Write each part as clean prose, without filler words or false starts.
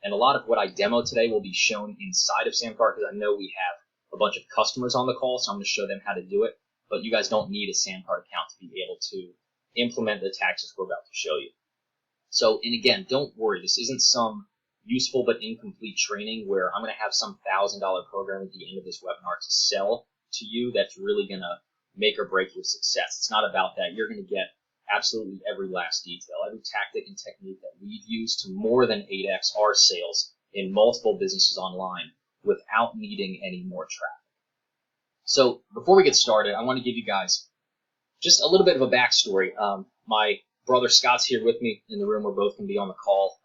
And a lot of what I demo today will be shown inside of Samcart because I know we have a bunch of customers on the call, so I'm going to show them how to do it. But you guys don't need a Samcart account to be able to implement the tactics we're about to show you. So, and again, don't worry. This isn't some useful but incomplete training where I'm going to have some $1,000 program at the end of this webinar to sell to you that's really going to make or break your success. It's not about that. You're going to get absolutely every last detail, every tactic and technique that we've used to more than 8x our sales in multiple businesses online without needing any more traffic. So before we get started, I want to give you guys just a little bit of a backstory. My brother Scott's here with me in the room. We're both going to be on the call.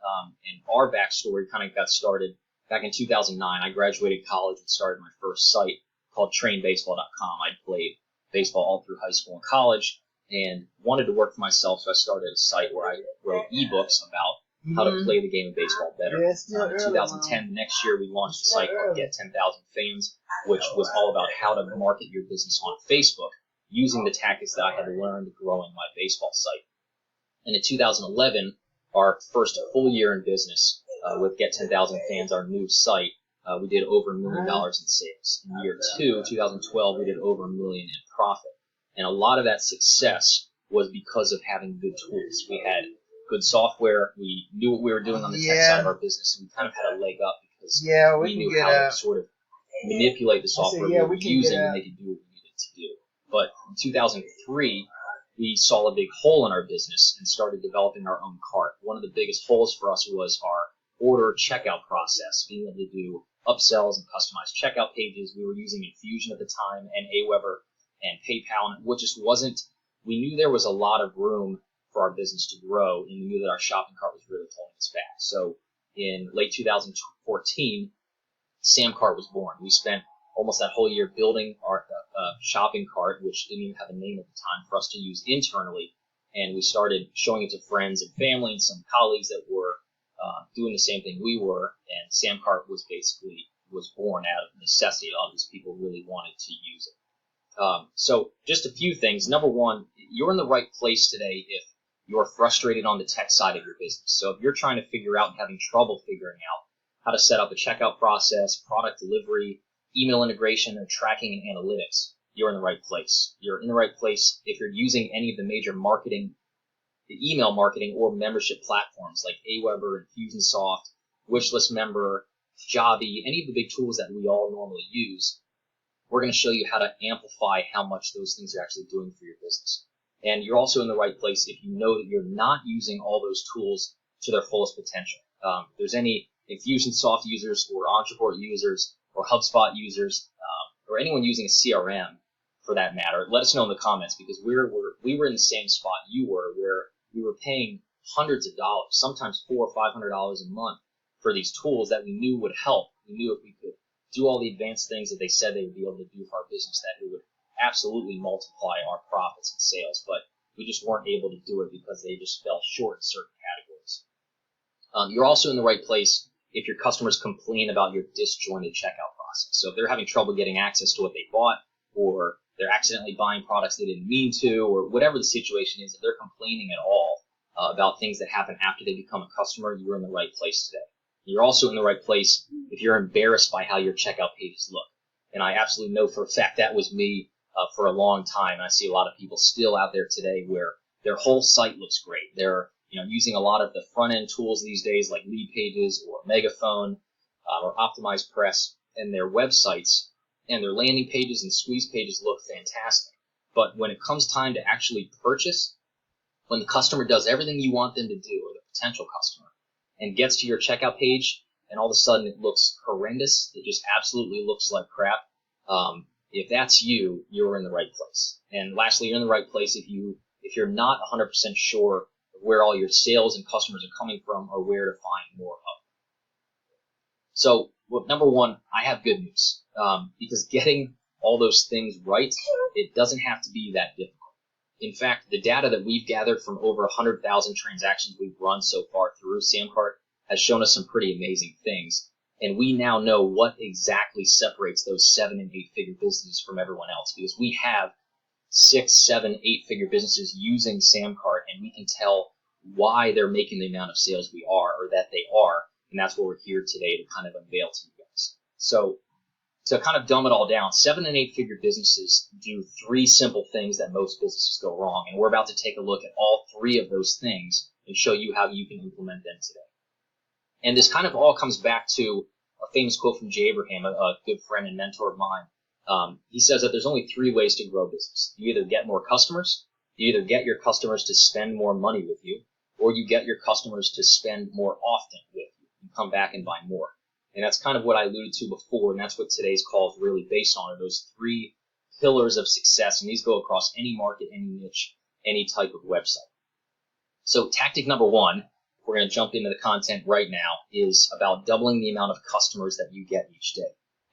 And our backstory kind of got started back in 2009. I graduated college and started my first site called trainbaseball.com. I played baseball all through high school and college and wanted to work for myself, so I started a site where I wrote ebooks about how to play the game of baseball better. In 2010, the next year, we launched a site called Get 10,000 Fans, which was all about how to market your business on Facebook using the tactics that I had learned growing my baseball site. And in 2011, our first full year in business with Get 10,000 Fans, our new site, we did over $1 million in sales. In year 2, 2012, we did over $1 million in profit. And a lot of that success was because of having good tools. We had good software. We knew what we were doing on the tech side of our business, and we kind of had a leg up because we knew how to sort of manipulate the software we were using to make it do what we needed to do. But in 2003, we saw a big hole in our business and started developing our own cart. One of the biggest holes for us was our order checkout process, being able to do upsells and customized checkout pages. We were using Infusion at the time and Aweber and PayPal, and what just wasn't, we knew there was a lot of room for our business to grow, and we knew that our shopping cart was really holding us back. So in late 2014, Samcart was born. We spent almost that whole year building our shopping cart, which didn't even have a name at the time, for us to use internally, and we started showing it to friends and family and some colleagues that were doing the same thing we were, and Samcart was born out of necessity. All these people really wanted to use it. So just a few things. Number one, you're in the right place today if you're frustrated on the tech side of your business. So if you're trying to figure out and having trouble figuring out how to set up a checkout process, product delivery, email integration, or tracking and analytics, you're in the right place. You're in the right place if you're using any of the major marketing, the email marketing or membership platforms like Aweber, Infusionsoft, Wishlist Member, Jobby, any of the big tools that we all normally use. We're going to show you how to amplify how much those things are actually doing for your business. And you're also in the right place if you know that you're not using all those tools to their fullest potential. If there's any Infusionsoft users or Ontraport users or HubSpot users or anyone using a CRM for that matter, let us know in the comments, because we were in the same spot you were, where we were paying hundreds of dollars, sometimes $400 or $500 a month for these tools that we knew would help. We knew if we could do all the advanced things that they said they would be able to do for our business, that it would absolutely multiply our profits and sales, but we just weren't able to do it because they just fell short in certain categories. You're also in the right place if your customers complain about your disjointed checkout process. So if they're having trouble getting access to what they bought, or they're accidentally buying products they didn't mean to, or whatever the situation is, if they're complaining at all about things that happen after they become a customer, you're in the right place today. You're also in the right place if you're embarrassed by how your checkout pages look. And I absolutely know for a fact that was me for a long time. And I see a lot of people still out there today where their whole site looks great. They're using a lot of the front-end tools these days like Leadpages or Megaphone or OptimizePress, and their websites and their landing pages and squeeze pages look fantastic. But when it comes time to actually purchase, when the customer does everything you want them to do, or the potential customer, and gets to your checkout page, and all of a sudden it looks horrendous, it just absolutely looks like crap, if that's you, you're in the right place. And lastly, you're in the right place if you're not 100% sure of where all your sales and customers are coming from or where to find more of them. So, number one, I have good news, because getting all those things right, it doesn't have to be that difficult. In fact, the data that we've gathered from over 100,000 transactions we've run so far through Samcart has shown us some pretty amazing things. And we now know what exactly separates those 7- and 8-figure businesses from everyone else, because we have 6, 7, 8-figure businesses using Samcart, and we can tell why they're making the amount of sales we are, or that they are, And that's what we're here today to kind of unveil to you guys. So to kind of dumb it all down, 7- and 8-figure businesses do 3 simple things that most businesses go wrong. And we're about to take a look at all 3 of those things and show you how you can implement them today. And this kind of all comes back to a famous quote from Jay Abraham, a good friend and mentor of mine. He says that there's only 3 ways to grow business. You either get more customers, you either get your customers to spend more money with you, or you get your customers to spend more often with you and come back and buy more. And that's kind of what I alluded to before, and that's what today's call is really based on, are those 3 pillars of success, and these go across any market, any niche, any type of website. So tactic number 1, we're going to jump into the content right now, is about doubling the amount of customers that you get each day.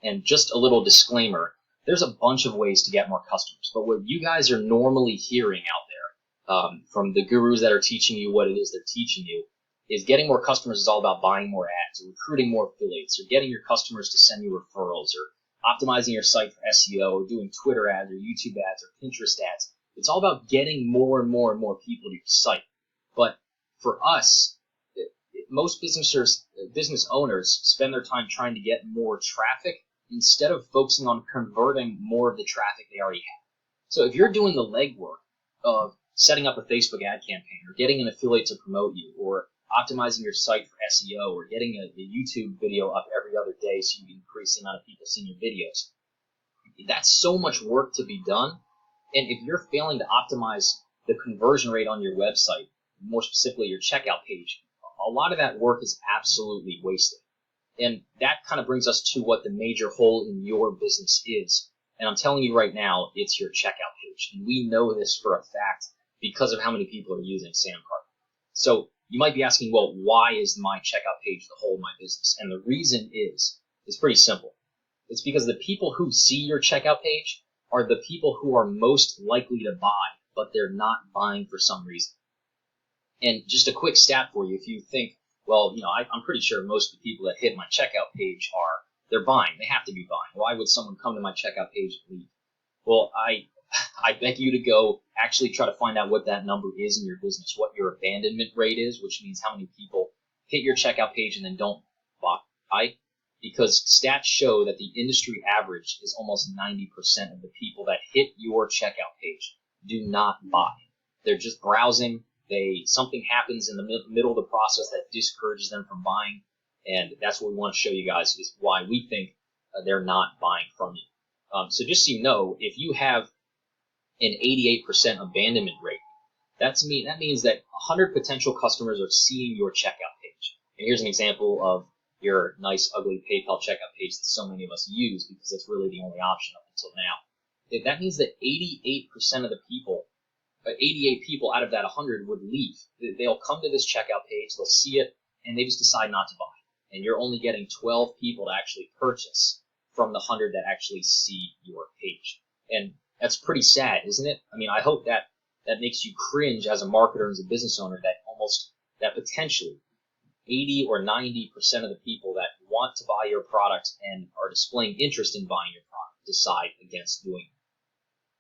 And just a little disclaimer, there's a bunch of ways to get more customers, but what you guys are normally hearing out there from the gurus that are teaching you what it is they're teaching you is getting more customers is all about buying more ads, or recruiting more affiliates, or getting your customers to send you referrals, or optimizing your site for SEO, or doing Twitter ads, or YouTube ads, or Pinterest ads. It's all about getting more and more and more people to your site. But for us, most business owners spend their time trying to get more traffic instead of focusing on converting more of the traffic they already have. So if you're doing the legwork of setting up a Facebook ad campaign, or getting an affiliate to promote you, or optimizing your site for SEO, or getting a YouTube video up every other day so you can increase the amount of people seeing your videos, that's so much work to be done. And if you're failing to optimize the conversion rate on your website, more specifically your checkout page, a lot of that work is absolutely wasted. And that kind of brings us to what the major hole in your business is. And I'm telling you right now, it's your checkout page. And we know this for a fact because of how many people are using SamCart. So you might be asking, well, why is my checkout page the whole of my business? And the reason is pretty simple. It's because the people who see your checkout page are the people who are most likely to buy, but they're not buying for some reason. And just a quick stat for you, if you think, well, I'm pretty sure most of the people that hit my checkout page they're buying. They have to be buying. Why would someone come to my checkout page and leave? Well, I beg you to go actually try to find out what that number is in your business, what your abandonment rate is, which means how many people hit your checkout page and then don't buy. Because stats show that the industry average is almost 90% of the people that hit your checkout page do not buy. They're just browsing. Something happens in the middle of the process that discourages them from buying, and that's what we want to show you guys is why we think they're not buying from you. So just so you know, if you have an 88% abandonment rate, that means that 100 potential customers are seeing your checkout page. And here's an example of your nice, ugly PayPal checkout page that so many of us use because it's really the only option up until now. That means that 88% of the people, 88 people out of that 100 would leave. They'll come to this checkout page, they'll see it, and they just decide not to buy. And you're only getting 12 people to actually purchase from the 100 that actually see your page. And that's pretty sad, isn't it? I mean, I hope that makes you cringe as a marketer and as a business owner that potentially 80 or 90% of the people that want to buy your product and are displaying interest in buying your product decide against doing it.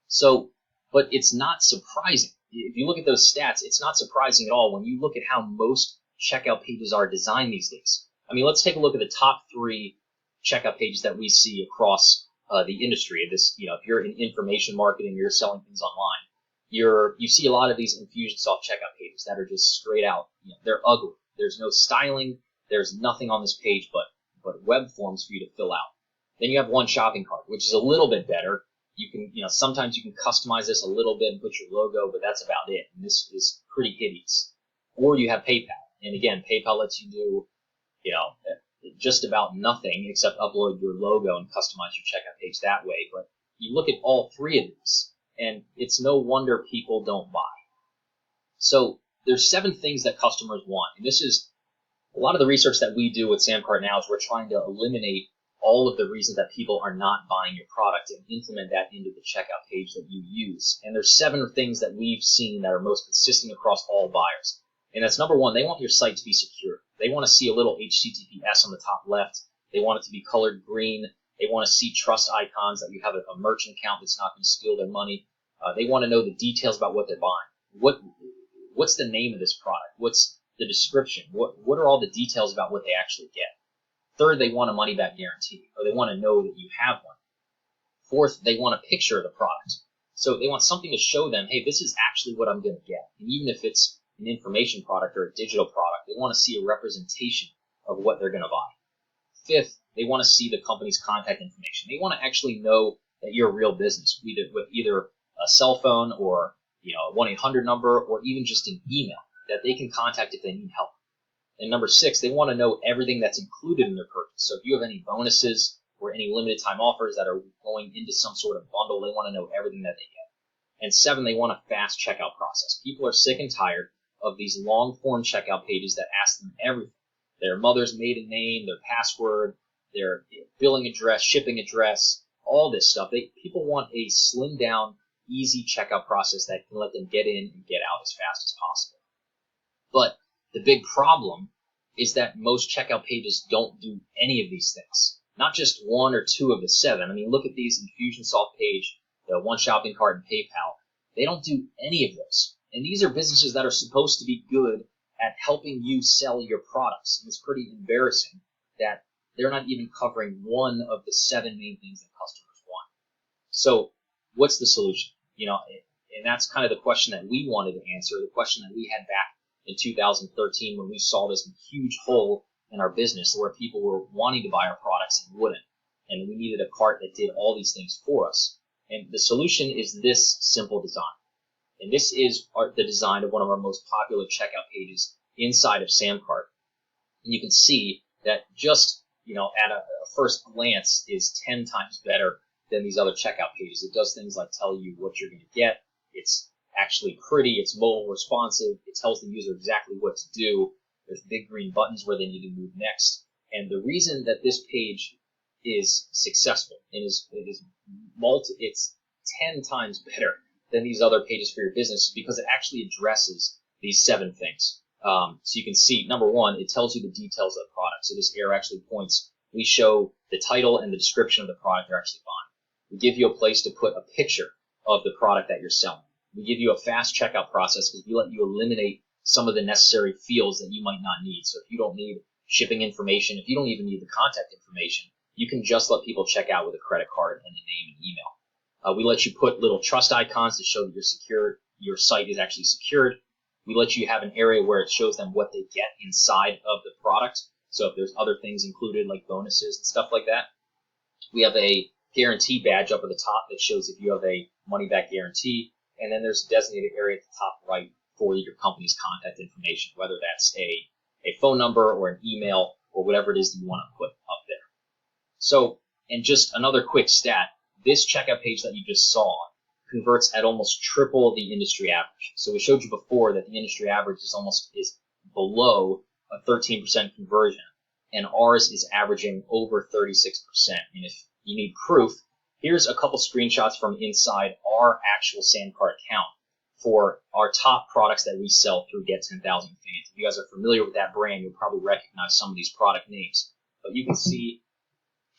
So, but it's not surprising. If you look at those stats, it's not surprising at all when you look at how most checkout pages are designed these days. I mean, let's take a look at the top 3 checkout pages that we see across the industry. This, if you're in information marketing, you're selling things online, you see a lot of these Infusionsoft checkout pages that are just straight out. They're ugly. There's no styling. There's nothing on this page but web forms for you to fill out. Then you have One Shopping Cart, which is a little bit better. You can, sometimes you can customize this a little bit and put your logo, but that's about it. And this is pretty hideous. Or you have PayPal. And again, PayPal lets you do, just about nothing except upload your logo and customize your checkout page that way. But you look at all 3 of these, and it's no wonder people don't buy. So there's 7 things that customers want. And this is a lot of the research that we do with SamCart now is we're trying to eliminate all of the reasons that people are not buying your product and implement that into the checkout page that you use. And there's 7 things that we've seen that are most consistent across all buyers. And that's number 1, they want your site to be secure. They want to see a little HTTPS on the top left. They want it to be colored green. They want to see trust icons that you have a merchant account that's not going to steal their money. They want to know the details about what they're buying. What's the name of this product? What's the description. What are all the details about what they actually get? Third, they want a money-back guarantee, or they want to know that you have one. Fourth, they want a picture of the product. So they want something to show them, hey, this is actually what I'm going to get. And even if it's an information product or a digital product, they want to see a representation of what they're going to buy. Fifth, they want to see the company's contact information. They want to actually know that you're a real business, with either a cell phone or a 1-800 number, or even just an email that they can contact if they need help. And number 6, they want to know everything that's included in their purchase. So if you have any bonuses or any limited time offers that are going into some sort of bundle, they want to know everything that they get. And 7, they want a fast checkout process. People are sick and tired of these long form checkout pages that ask them everything. Their mother's maiden name, their password, their billing address, shipping address, all this stuff. People want a slimmed down, easy checkout process that can let them get in and get out as fast as possible. But the big problem is that most checkout pages don't do any of these things. Not just 1 or 2 of the 7. I mean, look at these Infusionsoft page, the One Shopping Cart, and PayPal. They don't do any of those. And these are businesses that are supposed to be good at helping you sell your products. And it's pretty embarrassing that they're not even covering one of the 7 main things that customers want. So what's the solution? And that's kind of the question that we wanted to answer, the question that we had back in 2013 when we saw this huge hole in our business where people were wanting to buy our products and wouldn't. And we needed a cart that did all these things for us. And the solution is this simple design. And this is the design of one of our most popular checkout pages inside of Samcart. And you can see that just, at a first glance is 10 times better than these other checkout pages. It does things like tell you what you're going to get. It's actually pretty. It's mobile responsive. It tells the user exactly what to do. There's big green buttons where they need to move next. And the reason that this page is successful and it's 10 times better than these other pages for your business because it actually addresses these 7 things. So you can see, number 1, it tells you the details of the product. So this arrow actually points. We show the title and the description of the product you're actually buying. We give you a place to put a picture of the product that you're selling. We give you a fast checkout process because we let you eliminate some of the necessary fields that you might not need. So if you don't need shipping information, if you don't even need the contact information, you can just let people check out with a credit card and a name and email. We let you put little trust icons to show that you're secure, your site is actually secured. We let you have an area where it shows them what they get inside of the product. So if there's other things included like bonuses and stuff like that. We have a guarantee badge up at the top that shows if you have a money-back guarantee. And then there's a designated area at the top right for your company's contact information, whether that's a phone number or an email or whatever it is that you want to put up there. So, and just another quick stat, this checkout page that you just saw converts at almost triple the industry average. So we showed you before that the industry average is below a 13% conversion, and ours is averaging over 36%. And if you need proof, here's a couple screenshots from inside our actual Samcart account for our top products that we sell through Get 10,000 Fans. If you guys are familiar with that brand, you'll probably recognize some of these product names. But you can see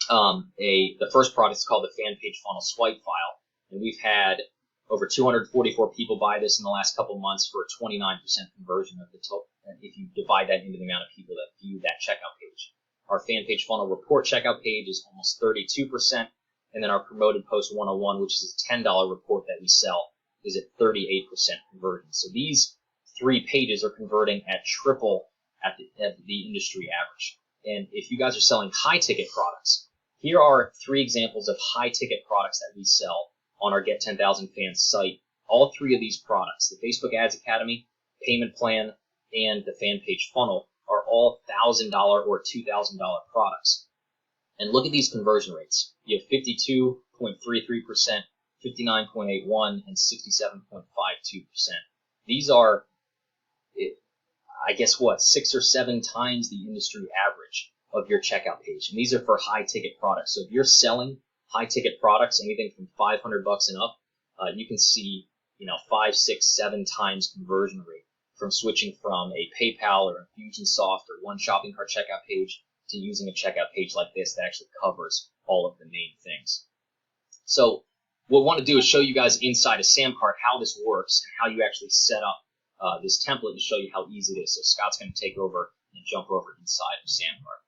the first product is called the Fan Page Funnel Swipe File, and we've had over 244 people buy this in the last couple months for a 29% conversion of the total, if you divide that into the amount of people that view that checkout page. Our Fan Page Funnel Report checkout page is almost 32%, and then our Promoted Post 101, which is a $10 report that we sell, is at 38% conversion. So these 3 pages are converting at triple at the industry average. And if you guys are selling high-ticket products, here are 3 examples of high-ticket products that we sell on our Get 10,000 Fans site. All 3 of these products, the Facebook Ads Academy, Payment Plan, and the Fan Page Funnel, are all $1,000 or $2,000 products. And look at these conversion rates. You have 52.33%, 59.81%, and 67.52%. These are, I guess, 6 or 7 times the industry average of your checkout page. And these are for high-ticket products. So if you're selling high-ticket products, anything from $500 and up, you can see 5, 6, 7 times conversion rate from switching from a PayPal or Infusionsoft or One Shopping Cart checkout page to using a checkout page like this that actually covers all of the main things. So what we want to do is show you guys inside of Samcart how this works and how you actually set up this template to show you how easy it is. So Scott's going to take over and jump over inside of Sandcart.